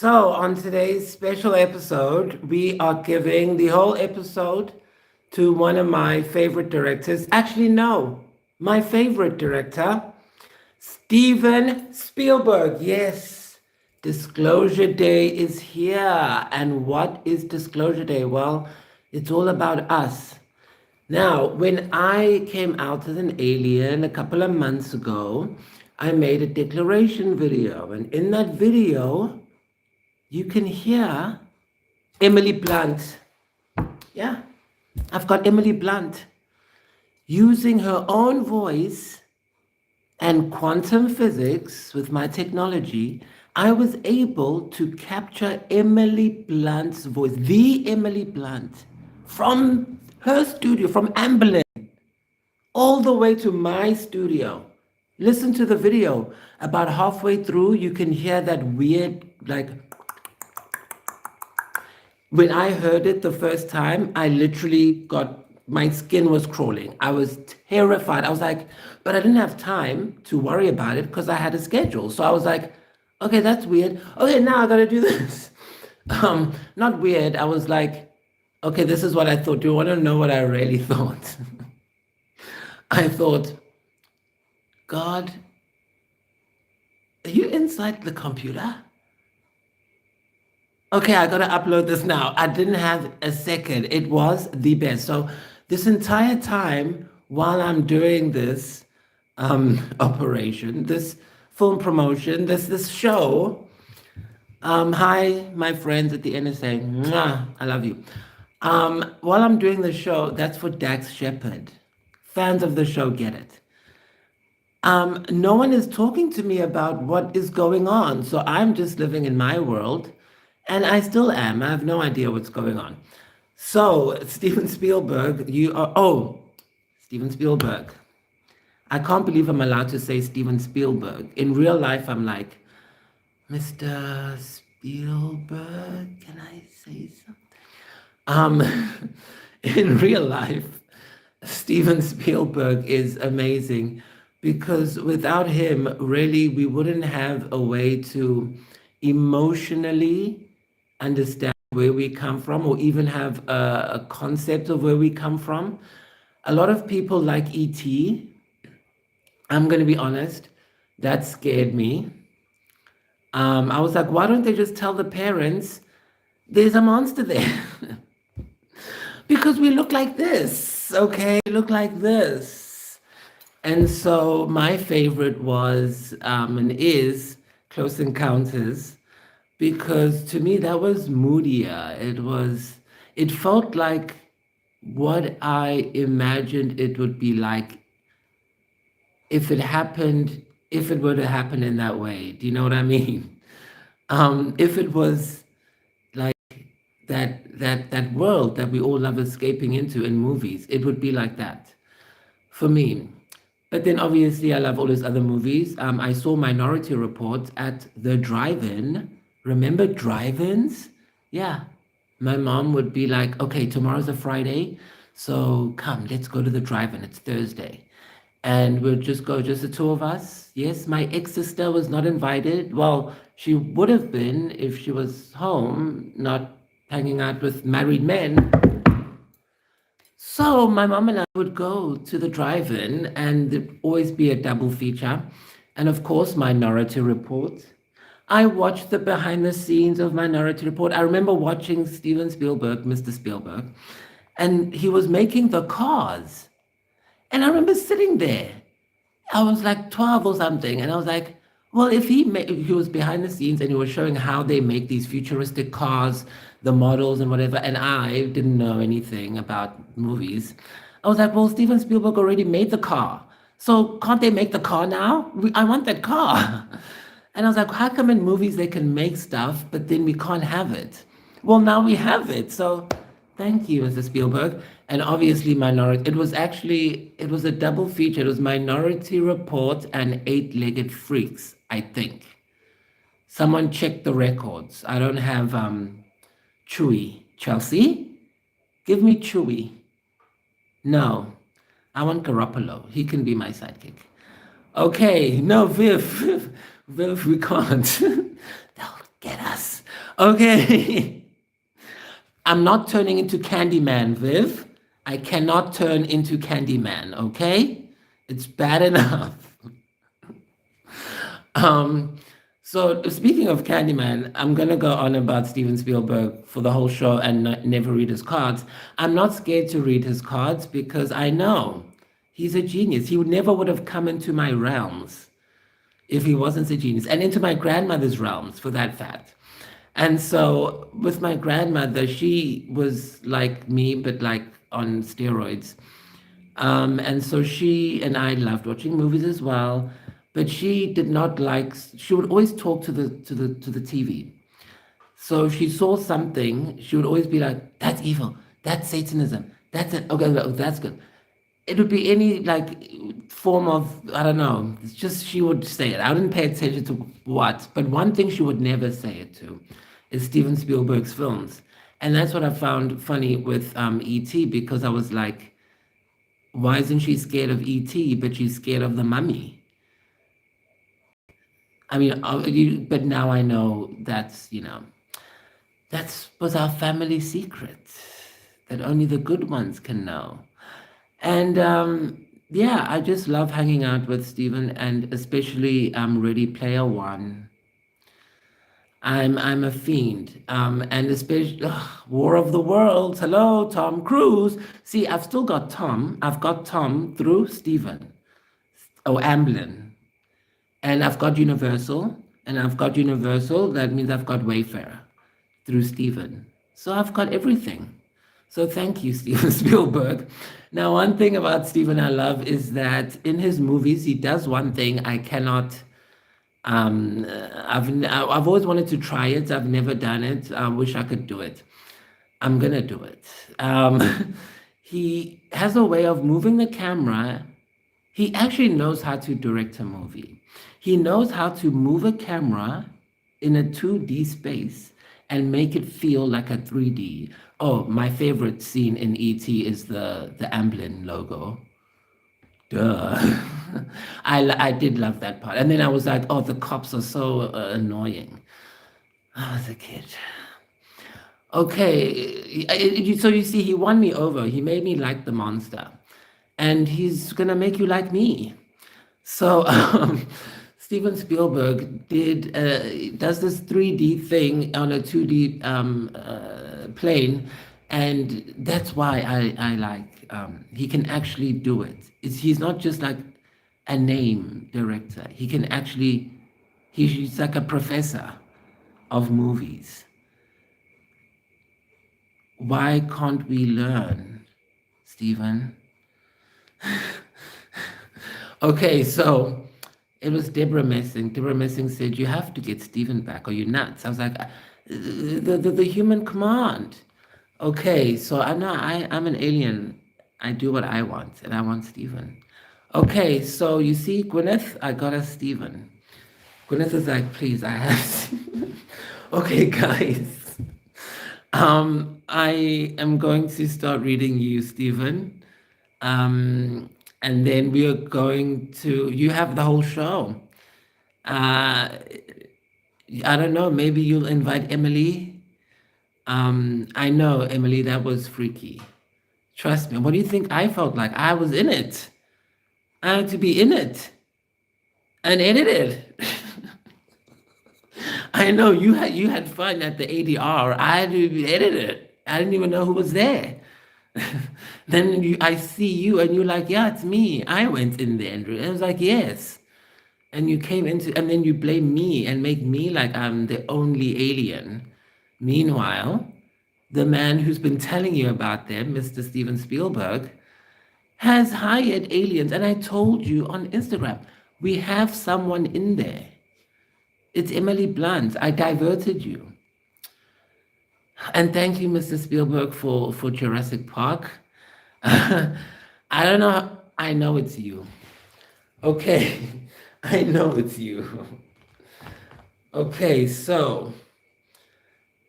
So, on today's special episode, we are giving the whole episode to one of my favorite directors. Actually, no, my favorite director, Steven Spielberg. Yes, Disclosure Day is here. And what is Disclosure Day? Well, it's all about us. Now, when I came out as an alien a couple of months ago, I made a declaration video. And in that video, you can hear Emily Blunt. Yeah, I've got Emily Blunt using her own voice and quantum physics with my technology. I was able to capture Emily Blunt's voice, the Emily Blunt, from her studio, from Amberlin, all the way to my studio. Listen to the video. About halfway through, you can hear that weird, like, when I heard it the first time, I literally got, my skin was crawling. I was terrified. I was like, but I didn't have time to worry about it because I had a schedule. So I was like, okay, that's weird. Okay, now I gotta do this. Not weird. I was like, okay, this is what I thought. Do you want to know what I really thought? I thought, God, are you inside the computer? Okay, I gotta upload this now. I didn't have a second. It was the best. So this entire time while I'm doing this operation, this film promotion, this show, hi, my friends at the NSA. Mwah, I love you. While I'm doing the show, that's for Dax Shepard. Fans of the show get it. No one is talking to me about what is going on. So I'm just living in my world. And I still am. I have no idea what's going on. So, Steven Spielberg, Steven Spielberg. I can't believe I'm allowed to say Steven Spielberg. In real life, I'm like, Mr. Spielberg, can I say something? In real life, Steven Spielberg is amazing because without him, really, we wouldn't have a way to emotionally understand where we come from or even have a concept of where we come from. A lot of people like E.T. I'm going to be honest, that scared me. I was like, why don't they just tell the parents there's a monster there? Because we look like this, okay? We look like this. And so my favorite was and is Close Encounters, because to me that was moodier. It felt like what I imagined it would be like if it happened, if it were to happen in that way. Do you know what I mean? If it was like that world that we all love escaping into in movies, it would be like that for me. But then obviously I love all those other movies. I saw Minority Report at the drive-in. Remember drive-ins? Yeah. My mom would be like, okay, tomorrow's a Friday, so come, let's go to the drive-in. It's Thursday. And we'll just go, just the two of us. Yes, my ex-sister was not invited. Well, she would have been if she was home, not hanging out with married men. So my mom and I would go to the drive-in and there'd always be a double feature. And of course, Minority Report. I watched the behind the scenes of Minority Report. I remember watching Steven Spielberg, Mr. Spielberg, and he was making the cars. And I remember sitting there. I was like 12 or something. And I was like, well, if he was behind the scenes and he was showing how they make these futuristic cars, the models and whatever, and I didn't know anything about movies. I was like, well, Steven Spielberg already made the car. So can't they make the car now? I want that car. And I was like, how come in movies they can make stuff, but then we can't have it? Well, now we have it. So thank you, Mr. Spielberg. And obviously Minority, it was a double feature. It was Minority Report and Eight-Legged Freaks, I think. Someone check the records. I don't have Chewy. Chelsea? Give me Chewy. No, I want Garoppolo. He can be my sidekick. Okay, no, Viv, we can't. They'll get us. Okay. I'm not turning into Candyman, Viv. I cannot turn into Candyman, okay? It's bad enough. Um, so speaking of Candyman, I'm gonna go on about Steven Spielberg for the whole show and never read his cards. I'm not scared to read his cards because I know he's a genius. He would have come into my realms if he wasn't a genius, and into my grandmother's realms for that fact. And so with my grandmother, she was like me, but like on steroids. And so she and I loved watching movies as well, but she did not like. She would always talk to the TV. So if she saw something, she would always be like, "That's evil. That's Satanism. That's it. Okay, no, that's good." It would be any like form of, I don't know. It's just she would say it. I wouldn't pay attention to what, but one thing she would never say it to is Steven Spielberg's films, and that's what I found funny with E.T. because I was like, why isn't she scared of E.T. but she's scared of the mummy? I mean, but now I know that was our family secret that only the good ones can know. And yeah, I just love hanging out with Steven, and especially Ready Player One. I'm a fiend, and especially War of the Worlds. Hello, Tom Cruise. See, I've still got Tom. I've got Tom through Steven. Oh, Amblin. And I've got Universal, and I've got Universal. That means I've got Wayfarer through Steven. So I've got everything. So thank you, Steven Spielberg. Now, one thing about Steven I love is that in his movies, he does one thing I cannot. I've always wanted to try it. I've never done it. I wish I could do it. I'm gonna do it. He has a way of moving the camera. He actually knows how to direct a movie. He knows how to move a camera in a 2D space and make it feel like a 3D. Oh, my favorite scene in E.T. is the Amblin logo. Duh. I did love that part. And then I was like, oh, the cops are so annoying. I was a kid. Okay, so you see, he won me over. He made me like the monster, and he's gonna make you like me. So Steven Spielberg does this 3D thing on a 2D plane, and that's why I like he can actually do it. He's not just like a name director. He can actually he's like a professor of movies. Why can't we learn, Stephen? Okay, so it was Deborah Messing. Deborah Messing said, "You have to get Stephen back, or you're nuts." I was like, "The human command." Okay, so I'm an alien. I do what I want, and I want Stephen. Okay, so you see, Gwyneth, I got a Stephen. Gwyneth is like, "Please, I have." Okay, guys. I am going to start reading you, Stephen. And then we are going to, you have the whole show. Uh, I don't know, maybe you'll invite Emily. I know, Emily, that was freaky. Trust me. What do you think I felt like? I was in it. I had to be in it and edit it. I know you had fun at the ADR. I had to edit it. I didn't even know who was there. Then I see you and you're like, yeah, it's me. I went in there, Andrew. And I was like, yes. And you came into, and then you blame me and make me like I'm the only alien. Meanwhile, the man who's been telling you about them, Mr. Steven Spielberg, has hired aliens. And I told you on Instagram, we have someone in there. It's Emily Blunt. I diverted you. And thank you, Mr. Spielberg, for Jurassic Park. I don't know. I know it's you. Okay. I know it's you. Okay, so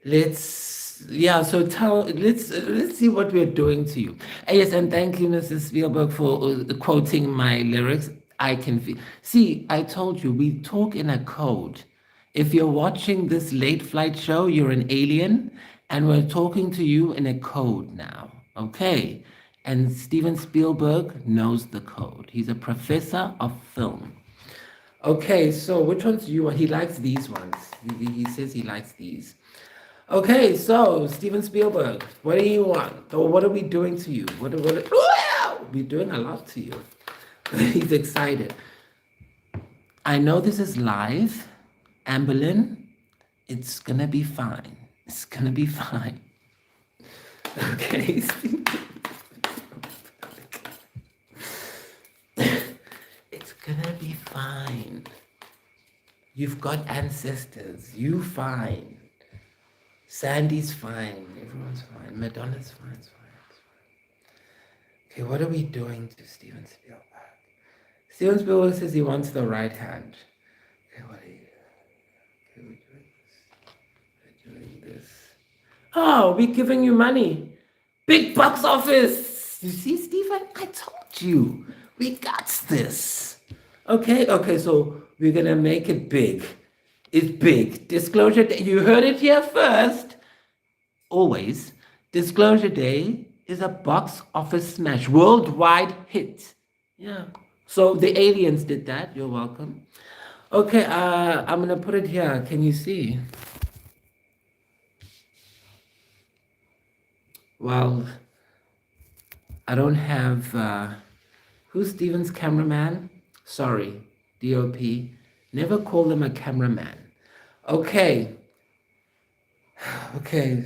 let's see what we're doing to you. Yes, and thank you, Mrs. Spielberg, for quoting my lyrics. I can see, I told you we talk in a code, If you're watching this late flight show, you're an alien, and we're talking to you in a code now. Okay. And Steven Spielberg knows the code. He's a professor of film. Okay, so which ones do you want? He likes these ones. He says he likes these. Okay, so Steven Spielberg, what do you want? Or what are we doing to you? We're doing a lot to you. He's excited. I know this is live, Amberlyn. It's gonna be fine. It's gonna be fine. Okay. It's gonna be fine. You've got ancestors. You fine. Sandy's fine. Everyone's fine. Madonna's fine. It's fine. It's fine. Okay, what are we doing to Steven Spielberg? Steven Spielberg says he wants the right hand. Okay, what are you doing? Okay, we're doing this. Oh, we're giving you money. Big box office. You see, Steven? I told you. We got this. Okay, so we're gonna make it big. It's big. Disclosure Day. You heard it here first. Always. Disclosure Day is a box office smash. Worldwide hit. Yeah. So the aliens did that. You're welcome. Okay, I'm gonna put it here. Can you see? Well, I don't have who's Steven's cameraman? Sorry, DOP. Never call them a cameraman. Okay. Okay.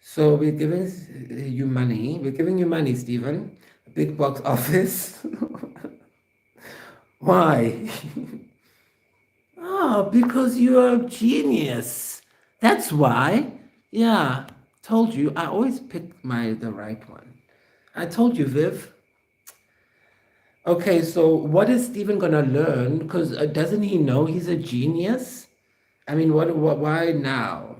So we're giving you money. We're giving you money, Steven. A big box office. Why? Oh, because you're a genius. That's why. Yeah. Told you. I always pick the right one. I told you, Viv. Okay, so what is Steven gonna learn? Because doesn't he know he's a genius? I mean, why now?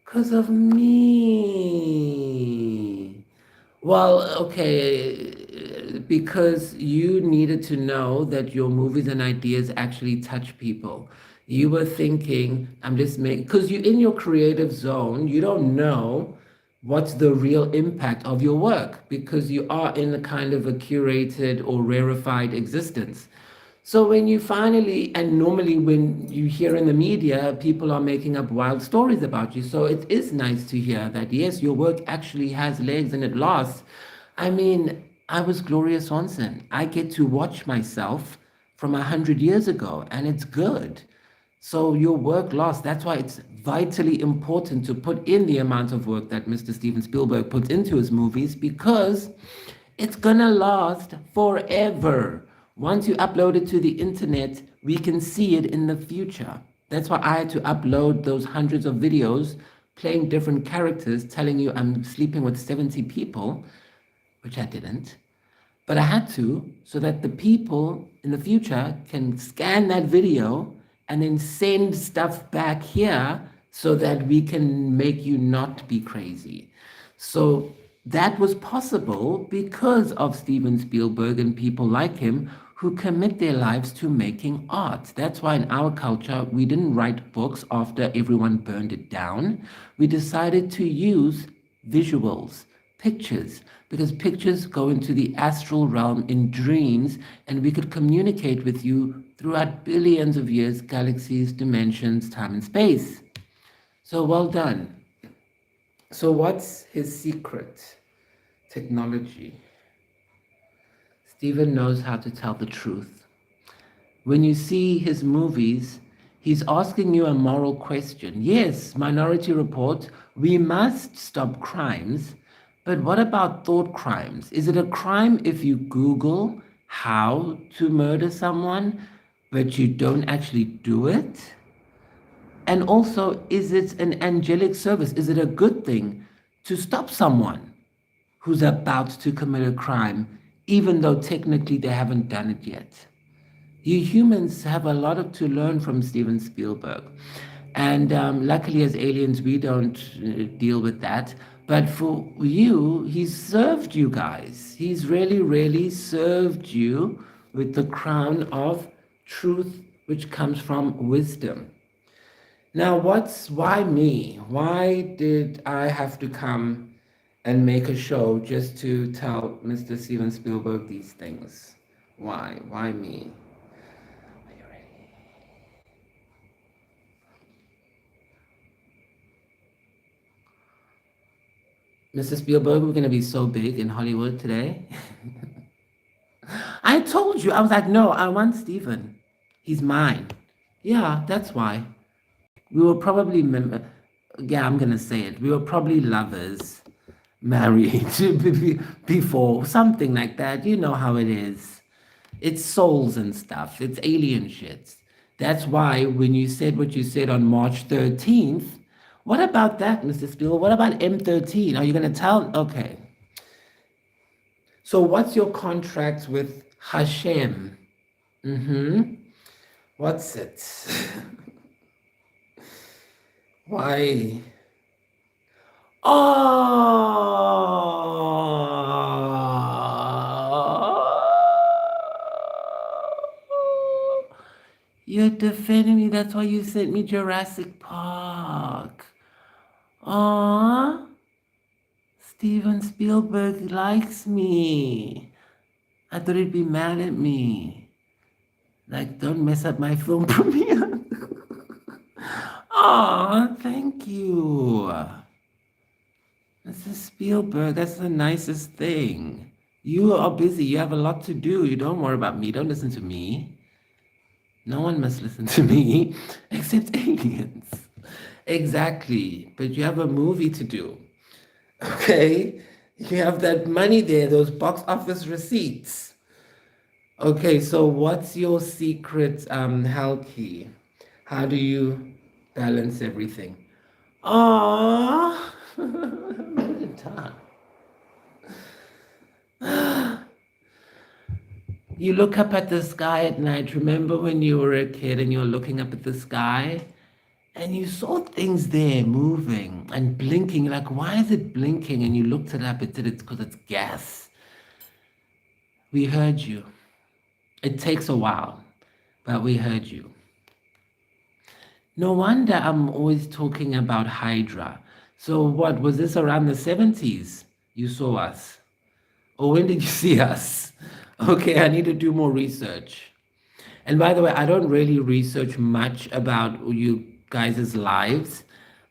Because of me. Well, okay, because you needed to know that your movies and ideas actually touch people. You were thinking, I'm just making, because you're in your creative zone, you don't know what's the real impact of your work because you are in a kind of a curated or rarefied existence. So when you finally, and normally when you hear in the media, people are making up wild stories about you. So it is nice to hear that, yes, your work actually has legs and it lasts. I mean, I was Gloria Swanson. I get to watch myself from 100 years ago, and it's good. So your work lasts. That's why it's vitally important to put in the amount of work that Mr. Steven Spielberg puts into his movies because it's gonna last forever. Once you upload it to the internet, we can see it in the future. That's why I had to upload those hundreds of videos playing different characters, telling you I'm sleeping with 70 people, which I didn't. But I had to, so that the people in the future can scan that video and then send stuff back here so that we can make you not be crazy. So that was possible because of Steven Spielberg and people like him who commit their lives to making art. That's why in our culture, we didn't write books after everyone burned it down. We decided to use visuals, pictures, because pictures go into the astral realm in dreams, and we could communicate with you throughout billions of years, galaxies, dimensions, time and space. So well done. So what's his secret? Technology. Steven knows how to tell the truth. When you see his movies, he's asking you a moral question. Yes, Minority Report, we must stop crimes, but what about thought crimes? Is it a crime if you Google how to murder someone, but you don't actually do it? And also, is it an angelic service? Is it a good thing to stop someone who's about to commit a crime, even though technically they haven't done it yet? You humans have a lot to learn from Steven Spielberg. And luckily, as aliens, we don't deal with that. But for you, he's served you guys. He's really, really served you with the crown of truth, which comes from wisdom. Now, why me? Why did I have to come and make a show just to tell Mr. Steven Spielberg these things? Why? Why me? Are you ready? Mr. Spielberg, we're going to be so big in Hollywood today. I told you, I was like, no, I want Steven. He's mine. Yeah, that's why. We were probably, yeah, I'm going to say it. We were probably lovers, married before, something like that. You know how it is. It's souls and stuff. It's alien shit. That's why when you said what you said on March 13th, what about that, Mr. Spielberg? What about M13? Are you going to tell? Okay. So what's your contract with Hashem? Mm-hmm. What's it? Why? Oh, you're defending me. That's why you sent me Jurassic Park. Aw, Steven Spielberg likes me. I thought he'd be mad at me. Like, don't mess up my film premiere. Aw, thank you. Mrs. Spielberg, that's the nicest thing. You are busy. You have a lot to do. You don't worry about me. Don't listen to me. No one must listen to me except aliens. Exactly. But you have a movie to do. Okay? You have that money there, those box office receipts. Okay, so what's your secret hell key? How do you balance everything? Aww. You look up at the sky at night. Remember when you were a kid and you were looking up at the sky and you saw things there moving and blinking? Like, why is it blinking? And you looked it up. It's because it's gas. We heard you. It takes a while, but we heard you. No wonder I'm always talking about Hydra. So what, was this around the 70s you saw us? Or when did you see us? Okay, I need to do more research. And by the way, I don't really research much about you guys' lives,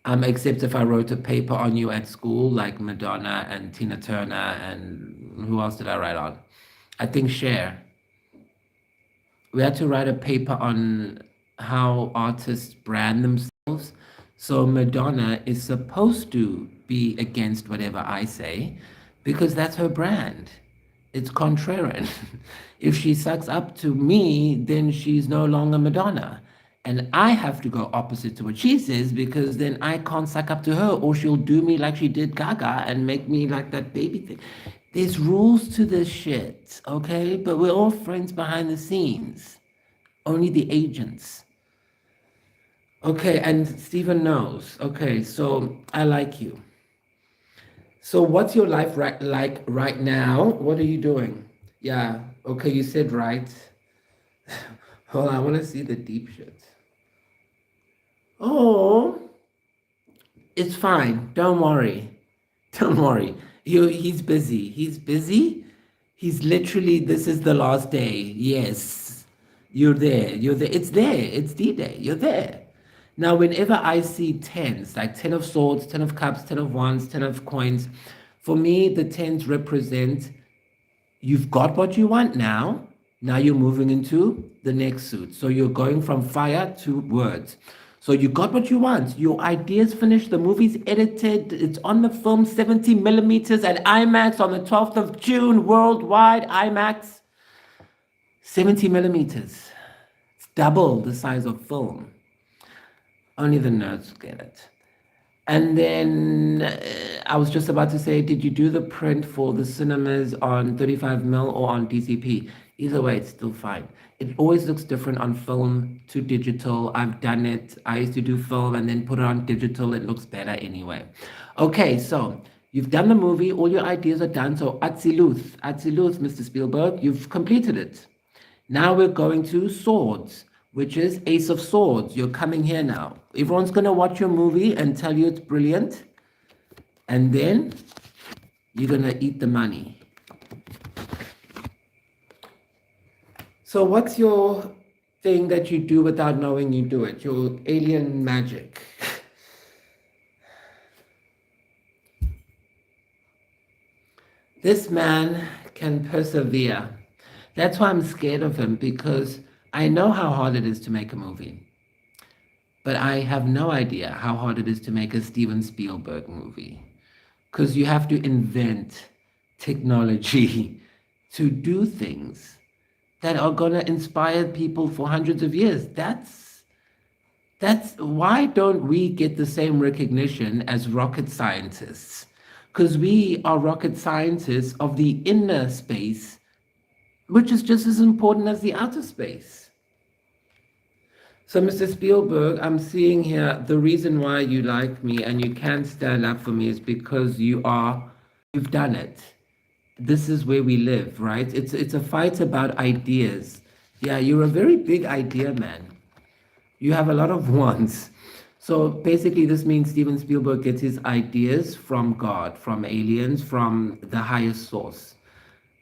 except if I wrote a paper on you at school, like Madonna and Tina Turner, and who else did I write on? I think Cher. We had to write a paper on how artists brand themselves. So Madonna is supposed to be against whatever I say because that's her brand. It's contrarian. If she sucks up to me, then she's no longer Madonna. And I have to go opposite to what she says because then I can't suck up to her, or she'll do me like she did Gaga and make me like that baby thing. There's rules to this shit, okay? But we're all friends behind the scenes. Only the agents. Okay, and Stephen knows. Okay, so I like you. So what's your life like right now? What are you doing? Yeah, okay, you said right. Hold on, I want to see the deep shit. Oh, it's fine. Don't worry. Don't worry. He's busy. He's busy. He's literally, this is the last day. Yes. You're there. You're there. It's there. It's D-Day. You're there. Now, whenever I see tens, like 10 of swords, 10 of cups, 10 of wands, 10 of coins, for me, the tens represent you've got what you want now. Now you're moving into the next suit. So you're going from fire to words. So you got what you want. Your idea's finished. The movie's edited. It's on the film 70 millimeters at IMAX on the 12th of June, worldwide IMAX. 70 millimeters. It's double the size of film. Only the nerds get it. And then I was just about to say, did you do the print for the cinemas on 35mm or on DCP? Either way, it's still fine. It always looks different on film to digital. I've done it. I used to do film and then put it on digital. It looks better anyway. Okay, so you've done the movie. All your ideas are done. So Atziluth, Mr. Spielberg, you've completed it. Now we're going to swords, which is Ace of Swords. You're coming here now. Everyone's going to watch your movie and tell you it's brilliant. And then you're going to eat the money. So what's your thing that you do without knowing you do it? Your alien magic. This man can persevere. That's why I'm scared of him, because I know how hard it is to make a movie. But I have no idea how hard it is to make a Steven Spielberg movie. Because you have to invent technology to do things that are going to inspire people for hundreds of years. That's why don't we get the same recognition as rocket scientists? Because we are rocket scientists of the inner space, which is just as important as the outer space. So, Mr. Spielberg, I'm seeing here the reason why you like me and you can stand up for me is because you've done it. This is where we live, right? It's a fight about ideas. Yeah, you're a very big idea man. You have a lot of wants. So basically, this means Steven Spielberg gets his ideas from God, from aliens, from the highest source,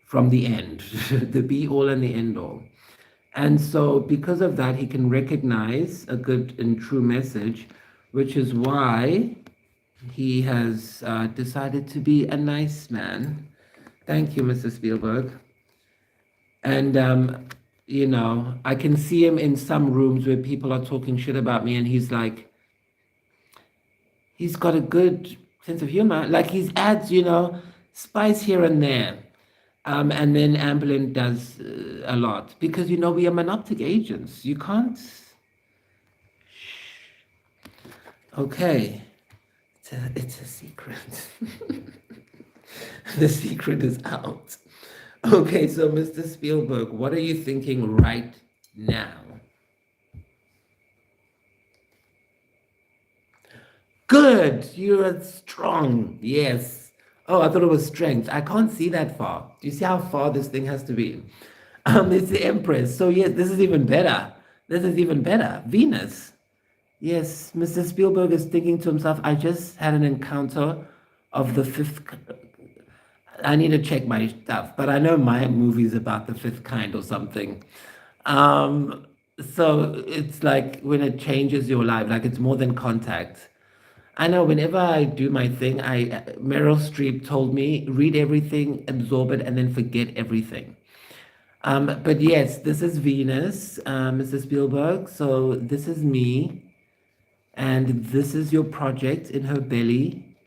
from the end, the be all and the end all. And so because of that, he can recognize a good and true message, which is why he has decided to be a nice man. Thank you, Mr. Spielberg. And, you know, I can see him in some rooms where people are talking shit about me, and he's like, he's got a good sense of humor. Like he adds, you know, spice here and there. And then Amberlin does a lot because, you know, we are monoptic agents. You can't. Okay. It's a secret. The secret is out. Okay, so Mr. Spielberg, what are you thinking right now? Good. You're strong. Yes. Oh, I thought it was strength. I can't see that far. Do you see how far this thing has to be? It's the Empress. So yes, this is even better. This is even better. Venus. Yes, Mr. Spielberg is thinking to himself, I just had an encounter of the fifth. I need to check my stuff, but I know my movie's about the fifth kind or something. So it's like when it changes your life, like it's more than contact. I know whenever I do my thing, Meryl Streep told me, read everything, absorb it, and then forget everything. But yes, this is Venus, Mr. Spielberg. So this is me, and this is your project in her belly,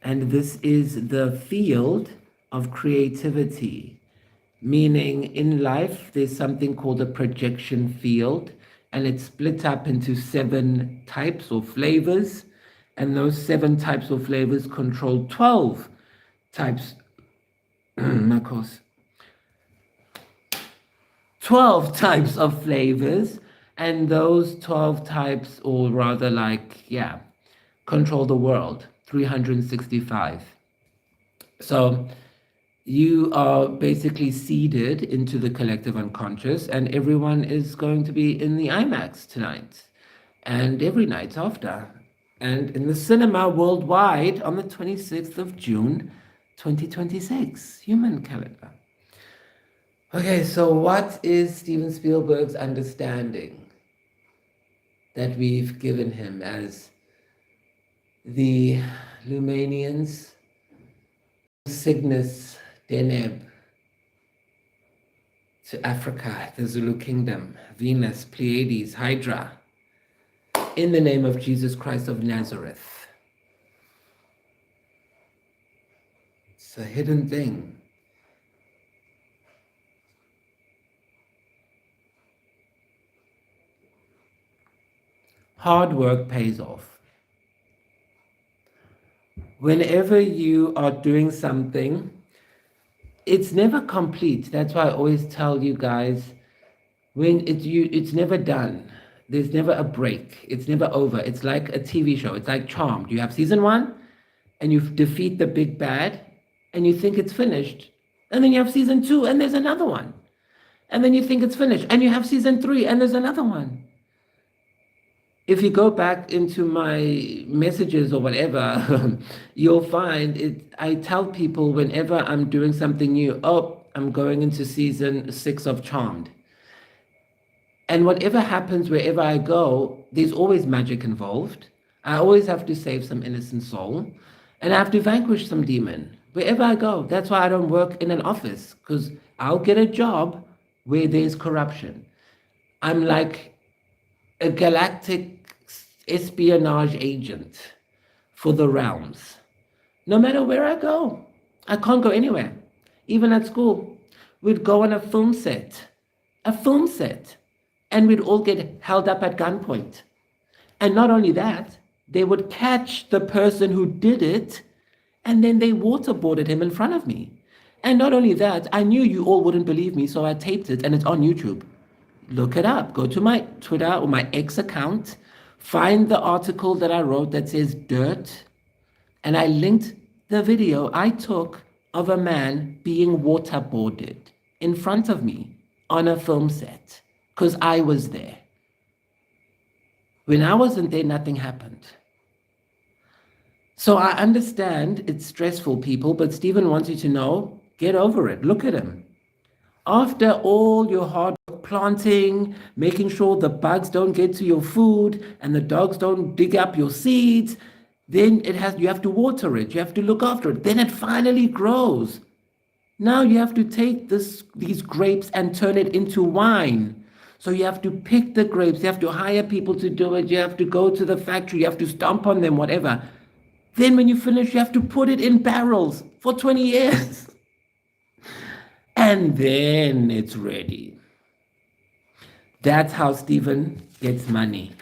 and this is the field of creativity. Meaning in life, there's something called a projection field, and it's split up into 7 types or flavors. And those 7 types of flavors control 12 types, of course, 12 types of flavors. And those 12 types, or rather like, yeah, control the world, 365. So you are basically seeded into the collective unconscious, and everyone is going to be in the IMAX tonight and every night after, and in the cinema worldwide on the 26th of June, 2026, human calendar. Okay, so what is Steven Spielberg's understanding that we've given him as the Lumanians, Cygnus, Deneb, to Africa, the Zulu kingdom, Venus, Pleiades, Hydra, in the name of Jesus Christ of Nazareth? It's a hidden thing. Hard work pays off. Whenever you are doing something, it's never complete. That's why I always tell you guys, it's never done. There's never a break. It's never over. It's like a TV show. It's like Charmed. You have season 1 and you defeat the big bad and you think it's finished. And then you have season 2 and there's another one. And then you think it's finished, and you have season 3, and there's another one. If you go back into my messages or whatever, you'll find it. I tell people whenever I'm doing something new, oh, I'm going into season 6 of Charmed. And whatever happens wherever I go, there's always magic involved. I always have to save some innocent soul, and I have to vanquish some demon wherever I go. That's why I don't work in an office, because I'll get a job where there's corruption. I'm like a galactic espionage agent for the realms. No matter where I go, I can't go anywhere. Even at school, we'd go on a film set, and we'd all get held up at gunpoint. And not only that, they would catch the person who did it, and then they waterboarded him in front of me. And not only that, I knew you all wouldn't believe me, so I taped it, and it's on YouTube. Look it up. Go to my Twitter or my X account, find the article that I wrote that says dirt, and I linked the video I took of a man being waterboarded in front of me on a film set, because I was there. When I wasn't there, nothing happened. So I understand it's stressful, people, but Stephen wants you to know, get over it. Look at him. After all your hard work planting, making sure the bugs don't get to your food and the dogs don't dig up your seeds, then you have to water it, you have to look after it. Then it finally grows. Now you have to take these grapes and turn it into wine. So you have to pick the grapes, you have to hire people to do it, you have to go to the factory, you have to stomp on them, whatever. Then when you finish, you have to put it in barrels for 20 years. And then it's ready. That's how Stephen gets money.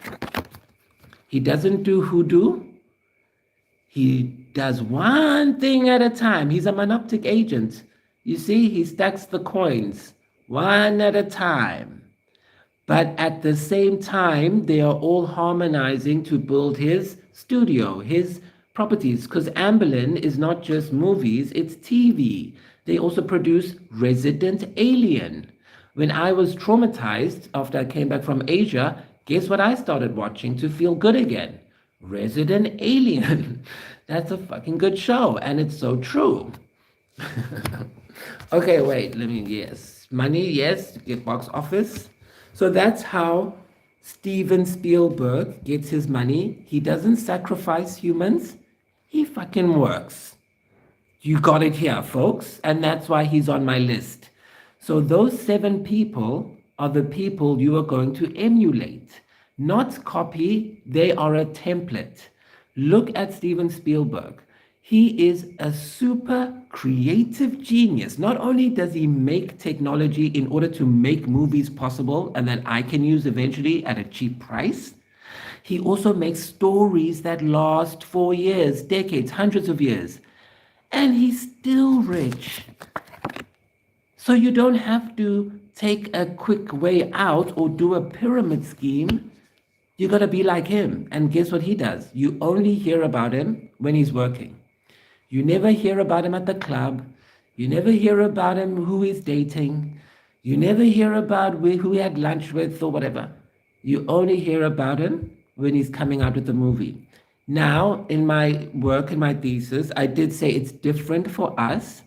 He doesn't do hoodoo. He does one thing at a time. He's a monoptic agent. You see, he stacks the coins one at a time. But at the same time, they are all harmonizing to build his studio, his properties, because Amberlin is not just movies, it's TV. They also produce Resident Alien. When I was traumatized after I came back from Asia, guess what I started watching to feel good again? Resident Alien. That's a fucking good show, and it's so true. Okay, wait, yes. Money, yes, get box office. So that's how Steven Spielberg gets his money. He doesn't sacrifice humans. He fucking works. You got it here, folks. And that's why he's on my list. So those 7 people are the people you are going to emulate, not copy. They are a template. Look at Steven Spielberg. He is a super creative genius. Not only does he make technology in order to make movies possible and that I can use eventually at a cheap price, he also makes stories that last for years, decades, hundreds of years. And he's still rich. So you don't have to take a quick way out or do a pyramid scheme. You got to be like him. And guess what he does? You only hear about him when he's working. You never hear about him at the club. You never hear about him who he's dating. You never hear about who he had lunch with or whatever. You only hear about him when he's coming out with the movie. Now, in my work, in my thesis, I did say it's different for us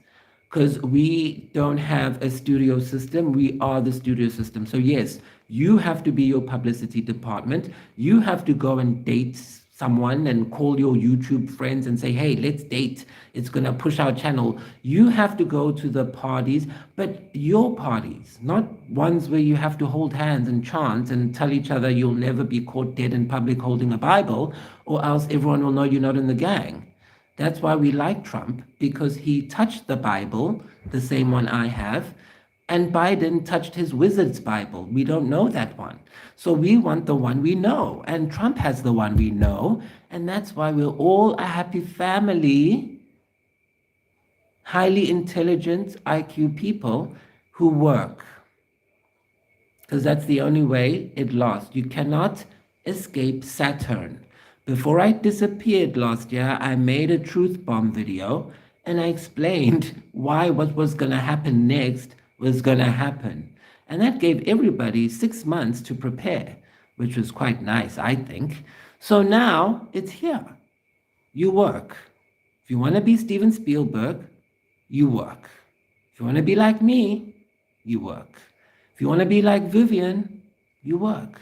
because we don't have a studio system. We are the studio system. So yes, you have to be your publicity department. You have to go and date someone and call your YouTube friends and say, hey, let's date. It's going to push our channel. You have to go to the parties, but your parties, not ones where you have to hold hands and chant and tell each other you'll never be caught dead in public holding a Bible, or else everyone will know you're not in the gang. That's why we like Trump, because he touched the Bible, the same one I have, and Biden touched his wizard's Bible. We don't know that one. So we want the one we know, and Trump has the one we know, and that's why we're all a happy family, highly intelligent IQ people who work. Because that's the only way it lasts. You cannot escape Saturn. Before I disappeared last year, I made a truth bomb video, and I explained why what was going to happen next was going to happen. And that gave everybody 6 months to prepare, which was quite nice, I think. So now it's here. You work. If you want to be Steven Spielberg, you work. If you want to be like me, you work. If you want to be like Vivian, you work.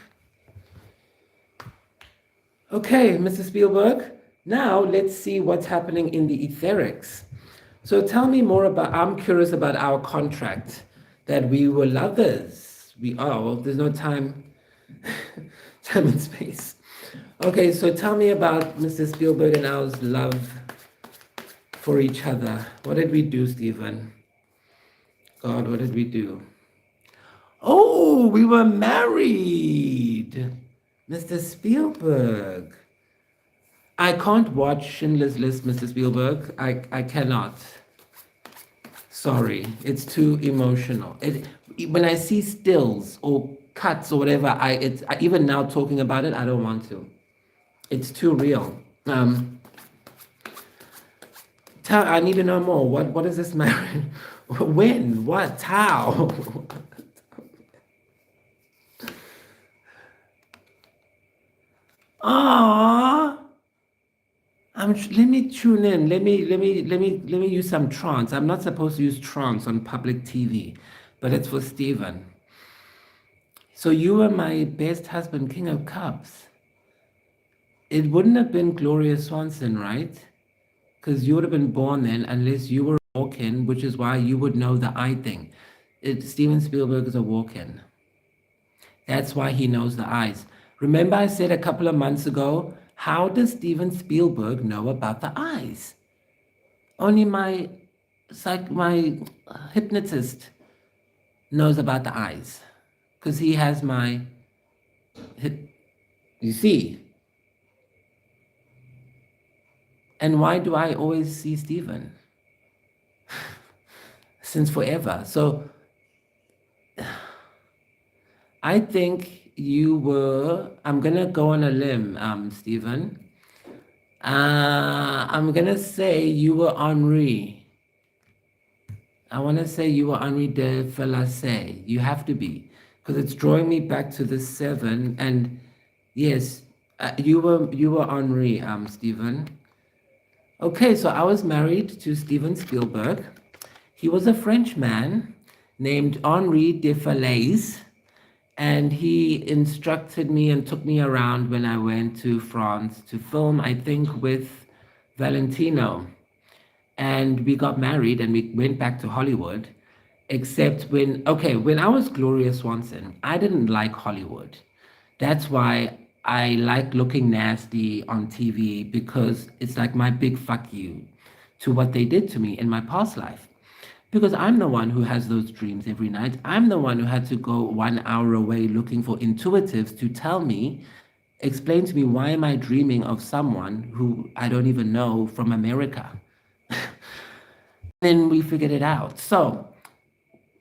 Okay, Mr. Spielberg, now let's see what's happening in the etherics. So tell me more about, I'm curious about our contract, that we were lovers. We are, well, there's no time, time and space. Okay, so tell me about Mr. Spielberg and our love for each other. What did we do, Stephen? God, what did we do? Oh, we were married, Mr. Spielberg. I can't watch Schindler's List, Mr. Spielberg. I cannot. Sorry, it's too emotional. When I see stills or cuts or whatever, even now talking about it, I don't want to. It's too real. I need to know more. What is this marriage? When? What? How? Ah, let me tune in. Let me use some trance. I'm not supposed to use trance on public TV, but it's for Stephen. So you were my best husband, King of Cups. It wouldn't have been Gloria Swanson, right? Because you would have been born then, unless you were a walk-in, which is why you would know the I thing. Steven Spielberg is a walk-in. That's why he knows the eyes. Remember I said a couple of months ago, how does Steven Spielberg know about the eyes? Only my hypnotist knows about the eyes, because he has my, you see. And why do I always see Stephen? Since forever. So I think you were, I'm going to go on a limb, Stephen. I'm going to say you were Henri. I want to say you were Henri de Felasse. You have to be, because it's drawing me back to the 7. And yes, you were Henri, Stephen. Okay, so I was married to Steven Spielberg. He was a French man named Henri de Falaise, and he instructed me and took me around when I went to France to film, I think, with Valentino. And we got married and we went back to Hollywood, except when I was Gloria Swanson, I didn't like Hollywood. That's why I like looking nasty on TV, because it's like my big fuck you to what they did to me in my past life. Because I'm the one who has those dreams every night. I'm the one who had to go 1 hour away looking for intuitives to tell me, explain to me, why am I dreaming of someone who I don't even know from America? Then we figured it out. So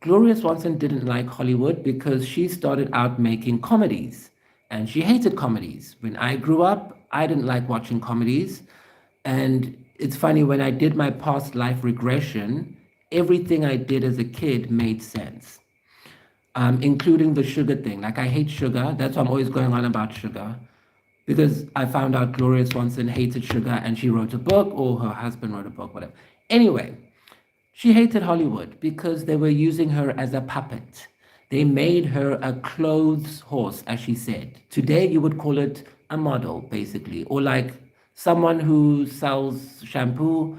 Gloria Swanson didn't like Hollywood because she started out making comedies, and she hated comedies. When I grew up, I didn't like watching comedies. And it's funny, when I did my past life regression, everything I did as a kid made sense, including the sugar thing. Like, I hate sugar. That's why I'm always going on about sugar, because I found out Gloria Swanson hated sugar and she wrote a book, or her husband wrote a book, whatever. Anyway, she hated Hollywood because they were using her as a puppet. They made her a clothes horse, as she said. Today, you would call it a model, basically, or like someone who sells shampoo.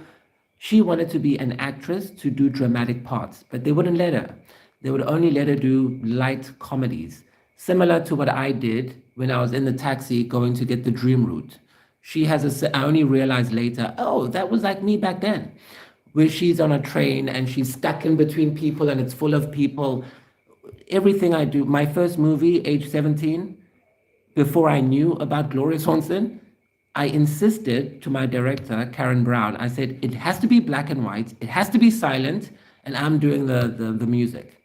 She wanted to be an actress to do dramatic parts, but they wouldn't let her. They would only let her do light comedies, similar to what I did when I was in the taxi going to get the dream route. I only realized later, oh, that was like me back then, where she's on a train and she's stuck in between people and it's full of people. Everything I do, my first movie, age 17, before I knew about Gloria Swanson, I insisted to my director, Karen Brown, I said, it has to be black and white, it has to be silent, and I'm doing the music.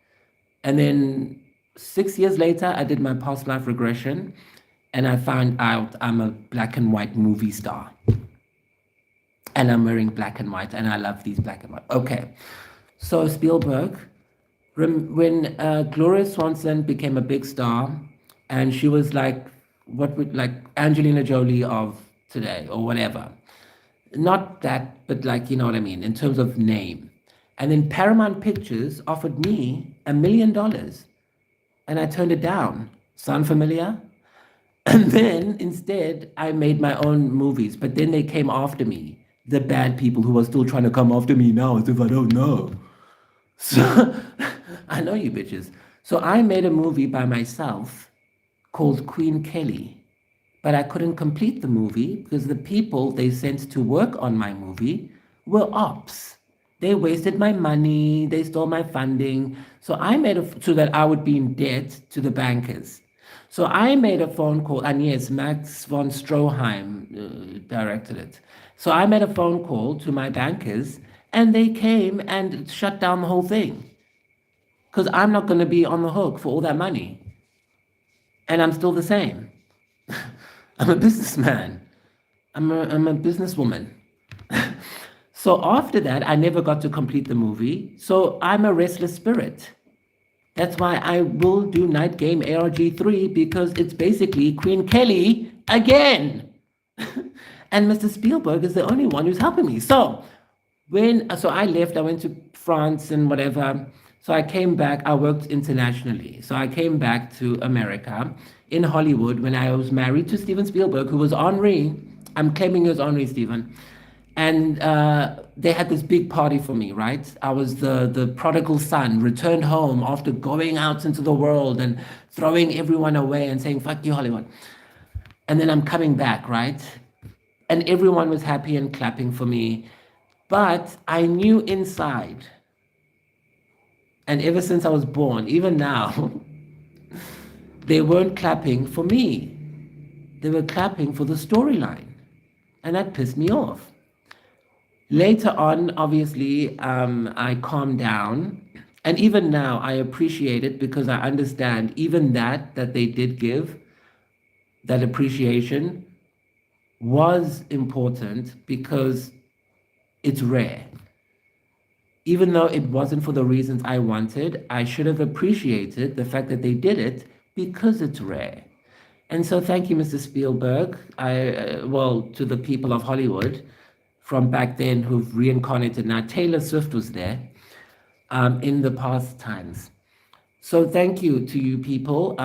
And then 6 years later, I did my past life regression, and I found out I'm a black and white movie star. And I'm wearing black and white, and I love these black and white. Okay, so Spielberg, When Gloria Swanson became a big star, and she was like what would like Angelina Jolie of today or whatever. Not that, but like you know what I mean in terms of name. And then Paramount Pictures offered me $1 million, and I turned it down. Sound familiar? And then instead, I made my own movies. But then they came after me, the bad people who are still trying to come after me now as if I don't know. So I know you bitches. So I made a movie by myself called Queen Kelly, but I couldn't complete the movie because the people they sent to work on my movie were ops. They wasted my money, they stole my funding. So I made so that I would be in debt to the bankers. So I made a phone call, and yes, Max von Stroheim directed it. So I made a phone call to my bankers, and they came and shut down the whole thing because I'm not going to be on the hook for all that money, and I'm still the same. I'm a businessman. I'm a businesswoman. So after that, I never got to complete the movie. So I'm a restless spirit. That's why I will do Night Game ARG3 because it's basically Queen Kelly again. And Mr. Spielberg is the only one who's helping me. So I left, I went to France and whatever. So I came back, I worked internationally. So I came back to America in Hollywood when I was married to Steven Spielberg, who was Henri. I'm claiming he was Henri, Steven. And they had this big party for me, right? I was the prodigal son, returned home after going out into the world and throwing everyone away and saying, fuck you, Hollywood. And then I'm coming back, right? And everyone was happy and clapping for me. But I knew inside, and ever since I was born, even now, they weren't clapping for me. They were clapping for the storyline. And that pissed me off. Later on, obviously, I calmed down. And even now, I appreciate it because I understand even that they did give, that appreciation was important because it's rare. Even though it wasn't for the reasons I wanted, I should have appreciated the fact that they did it because it's rare. And so thank you, Mr. Spielberg. To the people of Hollywood from back then who've reincarnated now. Taylor Swift was there in the past times. So thank you to you people.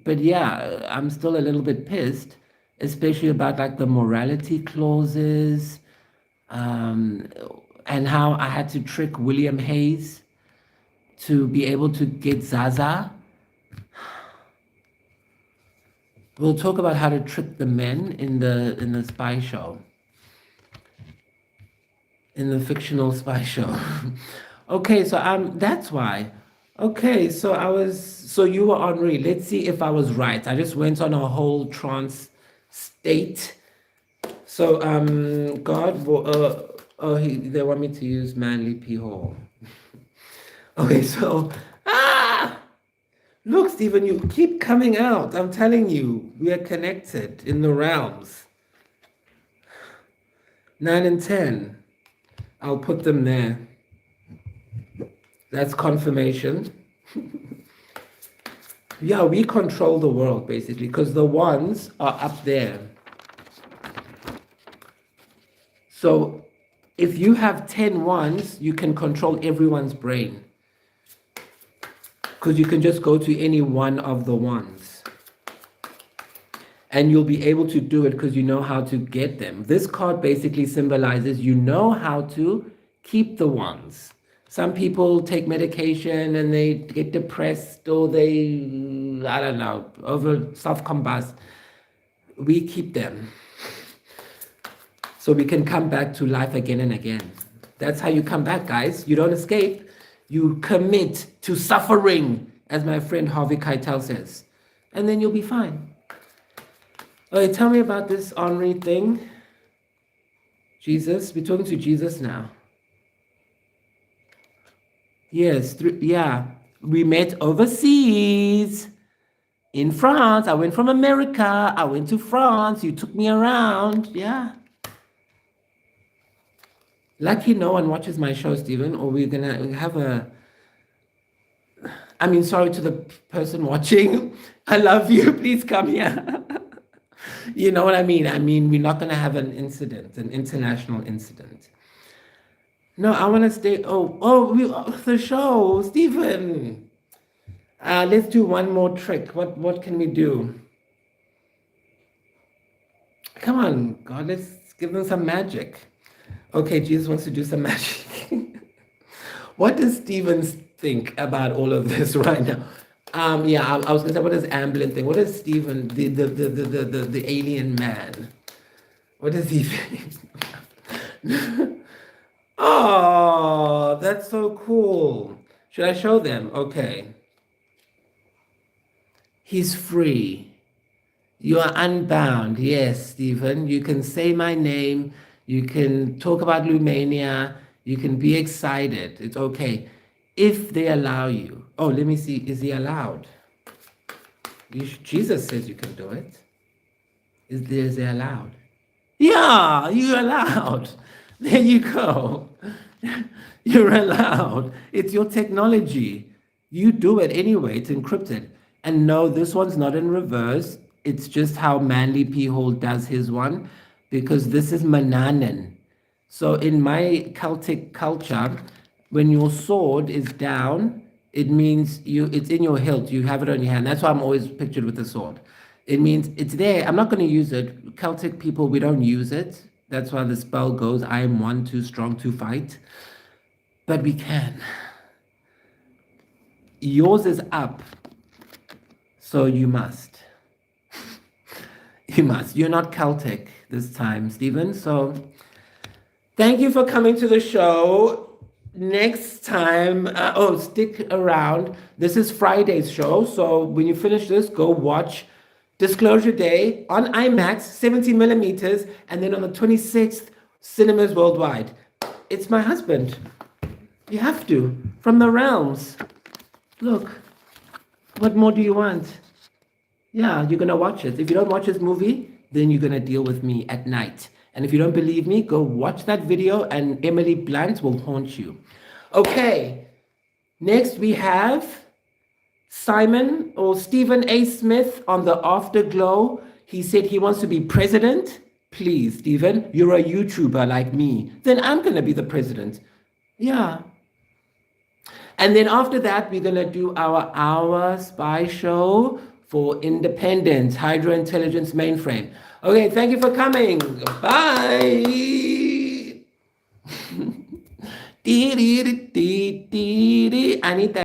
But yeah, I'm still a little bit pissed, especially about like the morality clauses, and how I had to trick William Hayes to be able to get Zaza. We'll talk about how to trick the men in the spy show, in the fictional spy show. Okay, so that's why. Okay, so you were Henri. Let's see if I was right. I just went on a whole trance state. So they want me to use Manly P Hall. Okay, so look, Stephen, you keep coming out. I'm telling you, we are connected in the realms. 9 and 10. I'll put them there. That's confirmation. Yeah, we control the world basically because the ones are up there. So if you have 10 ones, you can control everyone's brain because you can just go to any one of the ones and you'll be able to do it because you know how to get them. This card basically symbolizes you know how to keep the ones. Some people take medication and they get depressed or they, I don't know, over self-combust. We keep them so we can come back to life again and again. That's how you come back, guys. You don't escape. You commit to suffering, as my friend Harvey Keitel says, and then you'll be fine. Okay, tell me about this Henri thing. Jesus, we're talking to Jesus now. Yes, we met overseas in France. I went from America. I went to France. You took me around. Yeah. Lucky no one watches my show, Stephen, or we're gonna have a I mean, sorry to the person watching. I love you. Please come here. You know what I mean? I mean, we're not going to have an incident, an international incident. No, I want to stay. The show, Stephen. Let's do one more trick. What can we do? Come on, God, let's give them some magic. Okay, Jesus wants to do some magic. What does Stephen think about all of this right now? Yeah, I was gonna say, what does Amblin think? What does Stephen, the alien man? What does he think? Oh, that's so cool. Should I show them? Okay. He's free. You are unbound. Yes, Stephen. You can say my name. You can talk about Lumania. You can be excited. It's okay. If they allow you. Oh, let me see. Is he allowed? Jesus says you can do it. Is he allowed? Yeah, you're allowed. There you go. You're allowed. It's your technology. You do it anyway. It's encrypted. And no, this one's not in reverse. It's just how Manly P. Hall does his one, because this is Mananan. So in my Celtic culture, when your sword is down, it means it's in your hilt. You have it on your hand. That's why I'm always pictured with the sword. It means it's there. I'm not going to use it. Celtic people, we don't use it. That's why the spell goes, I am one too strong to fight. But we can. Yours is up. So you must. You must. You're not Celtic this time, Stephen. So thank you for coming to the show. Next time, stick around. This is Friday's show. So when you finish this, go watch Disclosure Day on IMAX, 70 millimeters, and then on the 26th, cinemas worldwide. It's my husband. You have to. From the realms. Look. What more do you want? Yeah, you're going to watch it. If you don't watch this movie, then you're going to deal with me at night. And if you don't believe me, go watch that video and Emily Blunt will haunt you. Okay. Next we have Simon or Stephen A. Smith on the Afterglow. He said he wants to be president. Please, Stephen, you're a YouTuber like me. Then I'm going to be the president. Yeah. And then after that, we're going to do our spy show for Independence, Hydro Intelligence Mainframe. Okay, thank you for coming. Bye. I need that.